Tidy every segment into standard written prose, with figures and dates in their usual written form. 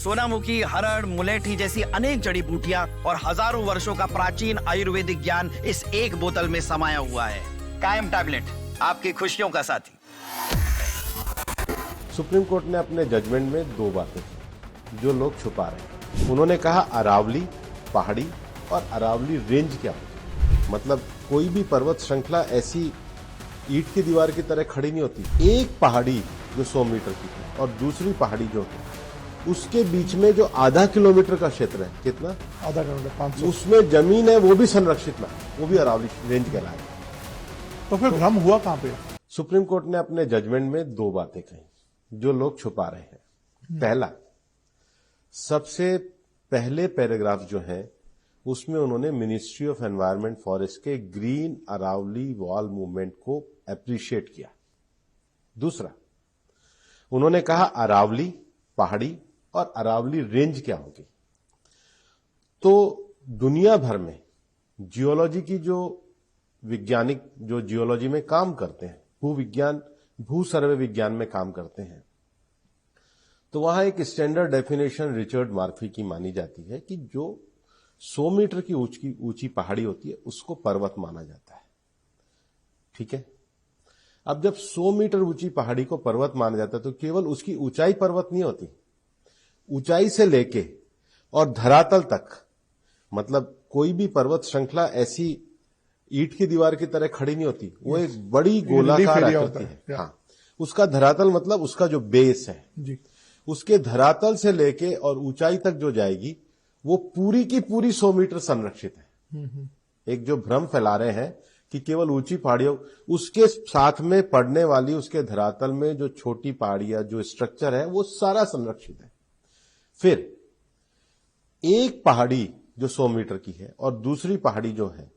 सोनामुखी, हरड़, मुलेठी जैसी अनेक जड़ी बूटियां और हजारों वर्षों का प्राचीन आयुर्वेदिक ज्ञान इस एक बोतल में समाया हुआ है। कायम टैबलेट, आपकी खुशियों का साथी। सुप्रीम कोर्ट ने अपने जजमेंट में दो बातें की जो लोग छुपा रहे हैं। उन्होंने कहा अरावली पहाड़ी और अरावली रेंज क्या होती, मतलब कोई भी पर्वत श्रृंखला ऐसी ईंट की दीवार की तरह खड़ी नहीं होती। एक पहाड़ी जो 100 मीटर की है और दूसरी पहाड़ी जो है उसके बीच में जो आधा किलोमीटर का क्षेत्र है, कितना, आधा किलोमीटर 500, उसमें जमीन है वो भी संरक्षित ना, वो भी अरावली रेंज कहलाएगा। तो फिर भ्रम हुआ कहां पे? सुप्रीम कोर्ट ने अपने जजमेंट में दो बातें कही जो लोग छुपा रहे हैं। पहला, सबसे पहले पैराग्राफ जो है उसमें उन्होंने मिनिस्ट्री ऑफ एनवायरनमेंट फॉरेस्ट के ग्रीन अरावली वॉल मूवमेंट को अप्रिशिएट किया। दूसरा, उन्होंने कहा अरावली पहाड़ी और अरावली रेंज क्या होगी। तो दुनिया भर में जियोलॉजी की जो वैज्ञानिक जो जियोलॉजी में काम करते हैं, भूविज्ञान भू सर्वे विज्ञान में काम करते हैं, तो वहां एक स्टैंडर्ड डेफिनेशन रिचर्ड मार्फी की मानी जाती है कि जो 100 मीटर की ऊंची पहाड़ी होती है उसको पर्वत माना जाता है। ठीक है, अब जब 100 मीटर ऊंची पहाड़ी को पर्वत माना जाता है तो केवल उसकी ऊंचाई पर्वत नहीं होती, ऊंचाई से लेके और धरातल तक, मतलब कोई भी पर्वत श्रृंखला ऐसी ईंट की दीवार की तरह खड़ी नहीं होती, वो एक बड़ी गोलाकार आकृति है। हाँ, उसका धरातल मतलब उसका जो बेस है जी, उसके धरातल से लेके और ऊंचाई तक जो जाएगी वो पूरी की पूरी 100 मीटर संरक्षित है। एक जो भ्रम फैला रहे हैं कि केवल ऊंची पहाड़ियों, उसके साथ में पड़ने वाली उसके धरातल में जो छोटी पहाड़ियां जो स्ट्रक्चर है वो सारा संरक्षित है। फिर एक पहाड़ी जो 100 मीटर की है और दूसरी पहाड़ी जो है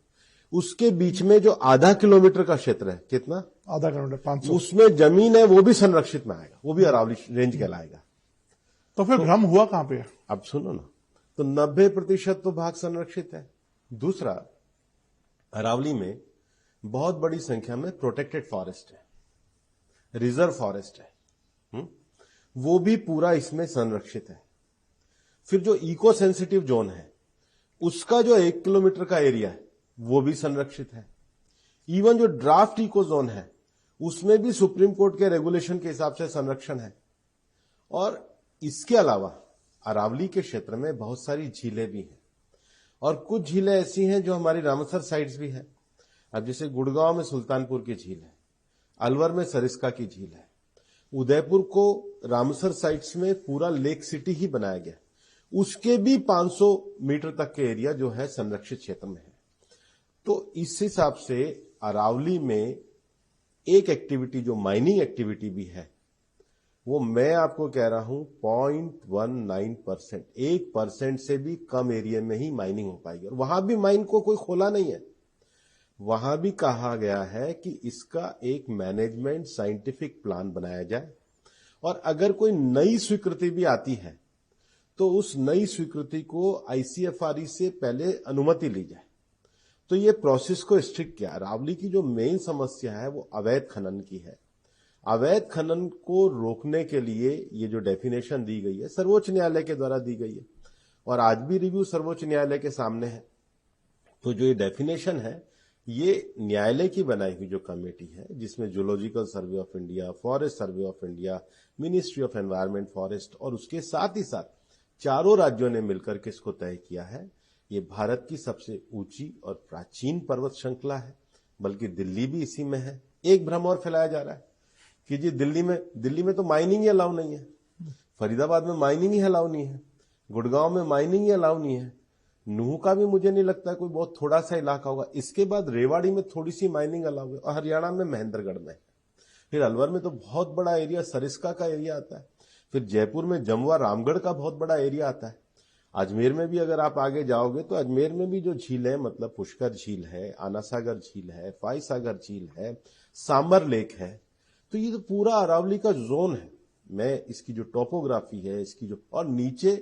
उसके बीच में जो आधा किलोमीटर का क्षेत्र है, कितना, आधा किलोमीटर 500, उसमें जमीन है वो भी संरक्षित में आएगा, वो भी अरावली रेंज कहलाएगा। तो फिर भ्रम हुआ कहां पे? अब सुनो ना, तो 90% तो भाग संरक्षित है। दूसरा, अरावली में बहुत बड़ी संख्या में प्रोटेक्टेड फॉरेस्ट है, रिजर्व फॉरेस्ट है, वो भी पूरा इसमें संरक्षित है। फिर जो इको सेंसिटिव जोन है उसका जो 1 किलोमीटर का एरिया है वो भी संरक्षित है। इवन जो ड्राफ्ट इको जोन है उसमें भी सुप्रीम कोर्ट के रेगुलेशन के हिसाब से संरक्षण है। और इसके अलावा अरावली के क्षेत्र में बहुत सारी झीलें भी हैं और कुछ झीलें ऐसी हैं जो हमारी रामसर साइट्स भी है। अब जैसे गुड़गांव में सुल्तानपुर की झील है, अलवर में सरिस्का की झील है, उदयपुर को रामसर साइट्स में पूरा लेक सिटी ही बनाया गया, उसके भी 500 मीटर तक के एरिया जो है संरक्षित क्षेत्र में है। तो इस हिसाब से अरावली में एक एक्टिविटी जो माइनिंग एक्टिविटी भी है वो मैं आपको कह रहा हूं 0.19%, 1% से भी कम एरिया में ही माइनिंग हो पाएगी। और वहां भी माइन को कोई खोला नहीं है, वहां भी कहा गया है कि इसका एक मैनेजमेंट साइंटिफिक प्लान बनाया जाए और अगर कोई नई स्वीकृति भी आती है तो उस नई स्वीकृति को ICFRE से पहले अनुमति ली जाए। तो ये प्रोसेस को स्ट्रिक्ट किया। अरावली की जो मेन समस्या है वो अवैध खनन की है। अवैध खनन को रोकने के लिए ये जो डेफिनेशन दी गई है सर्वोच्च न्यायालय के द्वारा दी गई है और आज भी रिव्यू सर्वोच्च न्यायालय के सामने है। तो जो ये डेफिनेशन है ये न्यायालय की बनाई हुई जो कमेटी है जिसमें zoological survey of India, forest survey of India, ministry of environment forest और उसके साथ ही साथ चारों राज्यों ने मिलकर के इसको तय किया है। ये भारत की सबसे ऊंची और प्राचीन पर्वत श्रृंखला है, बल्कि दिल्ली भी इसी में है। एक भ्रम और फैलाया जा रहा है कि जी दिल्ली में तो माइनिंग ही अलाउ नहीं है, फरीदाबाद में माइनिंग ही अलाउ नहीं है, गुड़गांव में माइनिंग ही अलाउ नहीं है, नूह का भी मुझे नहीं लगता कोई बहुत थोड़ा सा इलाका होगा, इसके बाद रेवाड़ी में थोड़ी सी माइनिंग अलाउ है और हरियाणा में महेंद्रगढ़ में, फिर अलवर में तो बहुत बड़ा एरिया सरिस्का का एरिया आता है, फिर जयपुर में जमुआ रामगढ़ का बहुत बड़ा एरिया आता है। अजमेर में भी अगर आप आगे जाओगे तो अजमेर में भी जो झील है, मतलब पुष्कर झील है, आना सागर झील है, फाई सागर झील है, सांबर लेक है। तो ये तो पूरा अरावली का जोन है। मैं इसकी जो टोपोग्राफी है, इसकी जो, और नीचे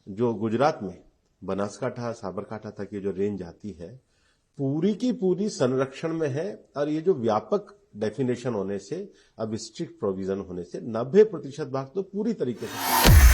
जो गुजरात में बनासकांठा साबरकांठा तक ये जो रेंज आती है पूरी की पूरी संरक्षण में है। और ये जो व्यापक डेफिनेशन होने से, अब स्ट्रिक्ट प्रोविजन होने से 90% भाग तो पूरी तरीके से